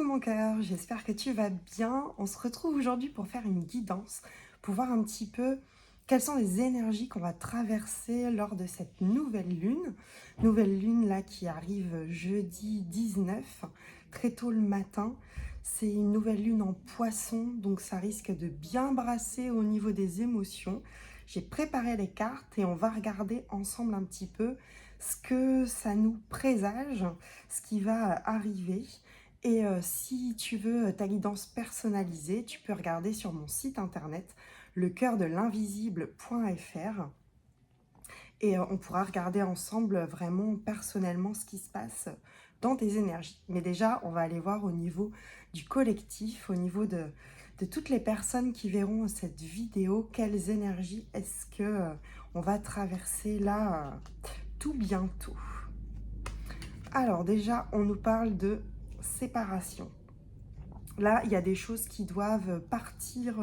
Coucou mon cœur, j'espère que tu vas bien. On se retrouve aujourd'hui pour faire une guidance, pour voir un petit peu quelles sont les énergies qu'on va traverser lors de cette nouvelle lune. Nouvelle lune là qui arrive jeudi 19, très tôt le matin. C'est une nouvelle lune en poisson, donc ça risque de bien brasser au niveau des émotions. J'ai préparé les cartes et on va regarder ensemble un petit peu ce que ça nous présage, ce qui va arriver. Et si tu veux ta guidance personnalisée, tu peux regarder sur mon site internet lecoeurdelinvisible.fr et on pourra regarder ensemble vraiment personnellement ce qui se passe dans tes énergies. Mais déjà, on va aller voir au niveau du collectif, au niveau de toutes les personnes qui verront cette vidéo, quelles énergies est-ce que on va traverser là tout bientôt. Alors déjà, on nous parle de séparation. Là, il y a des choses qui doivent partir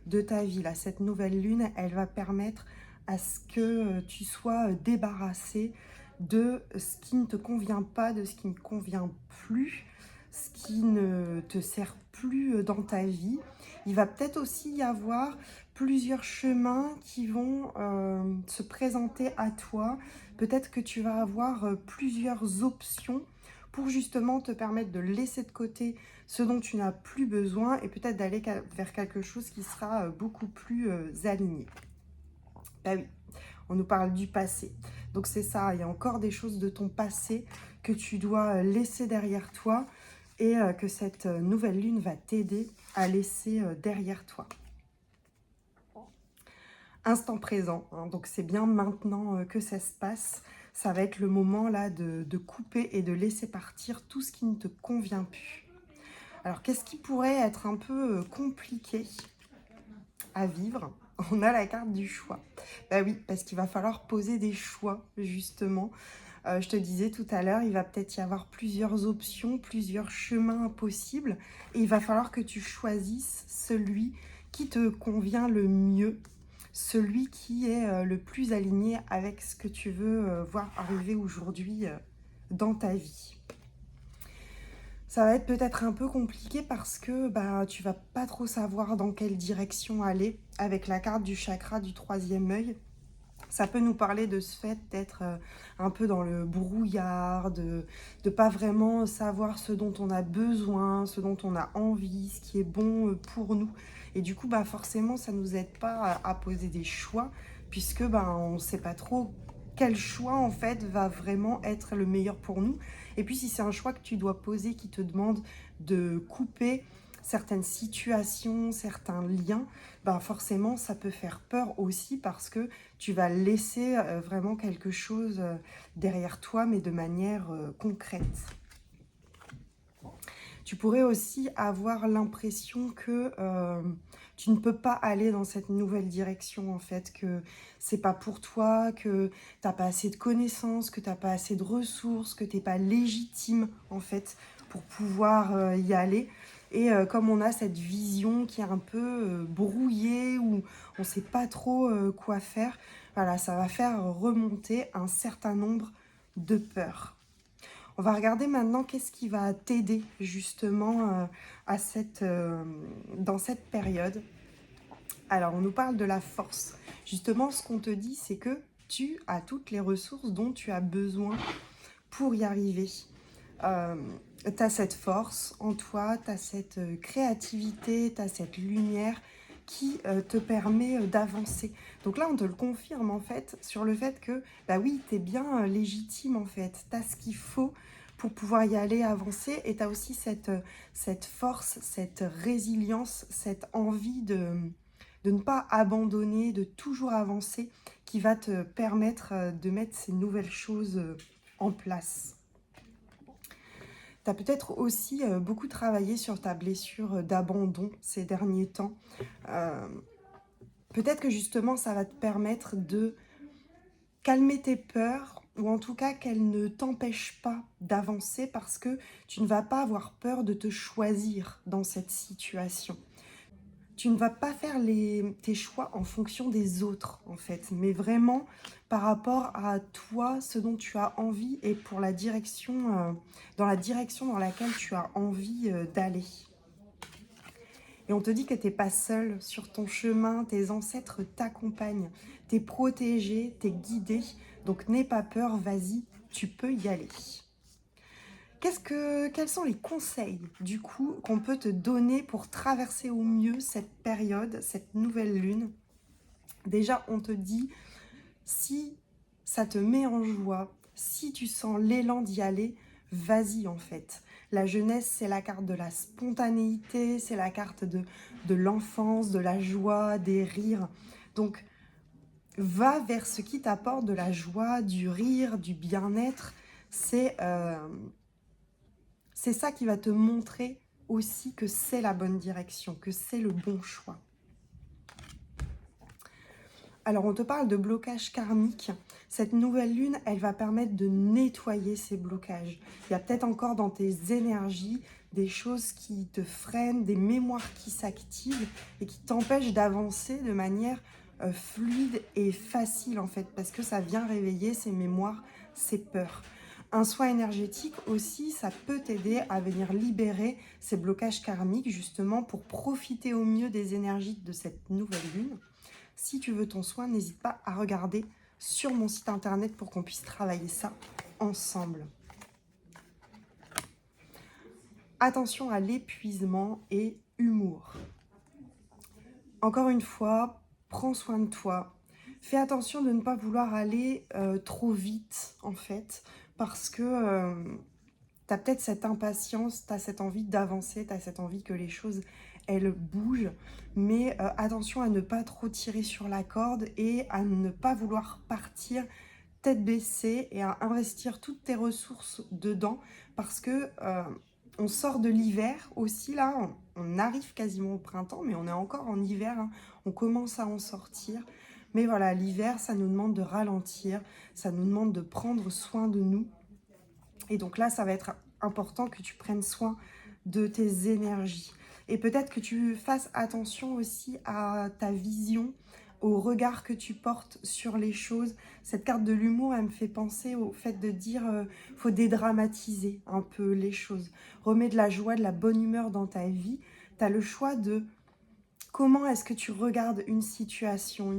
de ta vie. Là, cette nouvelle lune, elle va permettre à ce que tu sois débarrassé de ce qui ne te convient pas, de ce qui ne convient plus, ce qui ne te sert plus dans ta vie. Il va peut-être aussi y avoir plusieurs chemins qui vont se présenter à toi. Peut-être que tu vas avoir plusieurs options pour justement te permettre de laisser de côté ce dont tu n'as plus besoin et peut-être d'aller vers quelque chose qui sera beaucoup plus aligné. Bah oui, on nous parle du passé. Donc c'est ça, il y a encore des choses de ton passé que tu dois laisser derrière toi et que cette nouvelle lune va t'aider à laisser derrière toi. Instant présent, hein, donc c'est bien maintenant que ça se passe. Ça va être le moment là de couper et de laisser partir tout ce qui ne te convient plus. Alors, qu'est-ce qui pourrait être un peu compliqué à vivre? On a la carte du choix. Bah oui, parce qu'il va falloir poser des choix, justement. Je te disais tout à l'heure, il va peut-être y avoir plusieurs options, plusieurs chemins possibles. Et il va falloir que tu choisisses celui qui te convient le mieux, celui qui est le plus aligné avec ce que tu veux voir arriver aujourd'hui dans ta vie. Ça va être peut-être un peu compliqué parce que bah, tu vas pas trop savoir dans quelle direction aller avec la carte du chakra du troisième œil. Ça peut nous parler de ce fait d'être un peu dans le brouillard, de pas vraiment savoir ce dont on a besoin, ce dont on a envie, ce qui est bon pour nous. Et du coup, bah, forcément, ça ne nous aide pas à poser des choix puisque bah, on ne sait pas trop quel choix en fait va vraiment être le meilleur pour nous. Et puis si c'est un choix que tu dois poser qui te demande de couper certaines situations, certains liens, ben forcément ça peut faire peur aussi parce que tu vas laisser vraiment quelque chose derrière toi mais de manière concrète. Tu pourrais aussi avoir l'impression que tu ne peux pas aller dans cette nouvelle direction, en fait, que c'est pas pour toi, que t'as pas assez de connaissances, que t'as pas assez de ressources, que t'es pas légitime, en fait, pour pouvoir y aller. Et comme on a cette vision qui est un peu brouillée, où on sait pas trop quoi faire, voilà, ça va faire remonter un certain nombre de peurs. On va regarder maintenant qu'est-ce qui va t'aider justement dans cette période. Alors, on nous parle de la force. Justement, ce qu'on te dit, c'est que tu as toutes les ressources dont tu as besoin pour y arriver. Tu as cette force en toi, tu as cette créativité, tu as cette lumière qui te permet d'avancer. Donc là, on te le confirme en fait sur le fait que, bah oui, tu es bien légitime en fait. Tu as ce qu'il faut pour pouvoir y aller, avancer. Et tu as aussi cette force, cette résilience, cette envie de ne pas abandonner, de toujours avancer, qui va te permettre de mettre ces nouvelles choses en place. Tu as peut-être aussi beaucoup travaillé sur ta blessure d'abandon ces derniers temps. Euh, Peut-être que justement, ça va te permettre de calmer tes peurs, ou en tout cas qu'elles ne t'empêchent pas d'avancer parce que tu ne vas pas avoir peur de te choisir dans cette situation. tu ne vas pas faire tes choix en fonction des autres, en fait, mais vraiment par rapport à toi, ce dont tu as envie et pour la direction, dans la direction dans laquelle tu as envie d'aller. Et on te dit que tu n'es pas seul sur ton chemin, tes ancêtres t'accompagnent, tu es protégé, tu es guidé, donc n'aie pas peur, vas-y, tu peux y aller. Quels sont les conseils, du coup, qu'on peut te donner pour traverser au mieux cette période, cette nouvelle lune? Déjà, on te dit, si ça te met en joie, si tu sens l'élan d'y aller, vas-y en fait. La jeunesse, c'est la carte de la spontanéité, c'est la carte de l'enfance, de la joie, des rires. Donc, va vers ce qui t'apporte de la joie, du rire, du bien-être. C'est ça qui va te montrer aussi que c'est la bonne direction, que c'est le bon choix. Alors, on te parle de blocage karmique. Cette nouvelle lune, elle va permettre de nettoyer ces blocages. Il y a peut-être encore dans tes énergies des choses qui te freinent, des mémoires qui s'activent et qui t'empêchent d'avancer de manière fluide et facile, en fait, parce que ça vient réveiller ces mémoires, ces peurs. Un soin énergétique aussi, ça peut t'aider à venir libérer ces blocages karmiques, justement, pour profiter au mieux des énergies de cette nouvelle lune. Si tu veux ton soin, n'hésite pas à regarder sur mon site internet pour qu'on puisse travailler ça ensemble. Attention à l'épuisement et humour. Encore une fois, prends soin de toi. Fais attention de ne pas vouloir aller trop vite, en fait, parce que tu as peut-être cette impatience, tu as cette envie d'avancer, tu as cette envie que les choses, elles bougent. Mais attention à ne pas trop tirer sur la corde et à ne pas vouloir partir tête baissée et à investir toutes tes ressources dedans parce que on sort de l'hiver aussi là, on arrive quasiment au printemps mais on est encore en hiver, hein. On commence à en sortir. Mais voilà, l'hiver, ça nous demande de ralentir, ça nous demande de prendre soin de nous. Et donc là, ça va être important que tu prennes soin de tes énergies. Et peut-être que tu fasses attention aussi à ta vision, au regard que tu portes sur les choses. Cette carte de l'humour, elle me fait penser au fait de dire faut dédramatiser un peu les choses. Remets de la joie, de la bonne humeur dans ta vie. Tu as le choix de comment est-ce que tu regardes une situation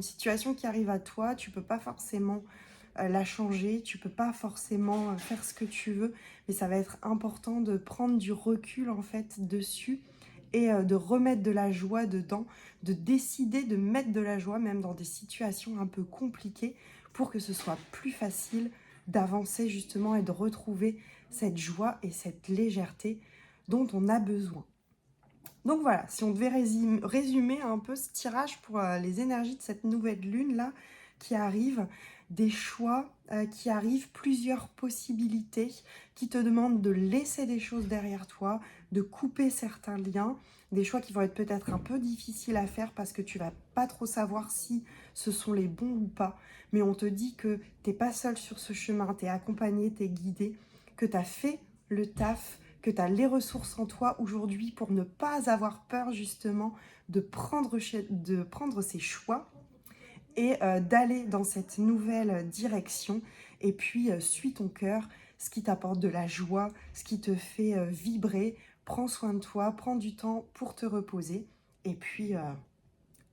qui arrive à toi, tu peux pas forcément la changer, tu peux pas forcément faire ce que tu veux, mais ça va être important de prendre du recul en fait dessus et de remettre de la joie dedans, de décider de mettre de la joie même dans des situations un peu compliquées pour que ce soit plus facile d'avancer justement et de retrouver cette joie et cette légèreté dont on a besoin. Donc voilà, si on devait résumer un peu ce tirage pour les énergies de cette nouvelle lune-là qui arrive, des choix qui arrivent, plusieurs possibilités qui te demandent de laisser des choses derrière toi, de couper certains liens, des choix qui vont être peut-être un peu difficiles à faire parce que tu vas pas trop savoir si ce sont les bons ou pas, mais on te dit que tu n'es pas seul sur ce chemin, tu es accompagné, tu es guidé, que tu as fait le taf, que tu as les ressources en toi aujourd'hui pour ne pas avoir peur justement de prendre ces choix et d'aller dans cette nouvelle direction. Et puis, suis ton cœur, ce qui t'apporte de la joie, ce qui te fait vibrer. Prends soin de toi, prends du temps pour te reposer. Et puis,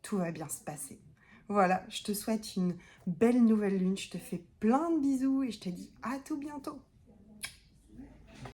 tout va bien se passer. Voilà, je te souhaite une belle nouvelle lune. Je te fais plein de bisous et je te dis à tout bientôt.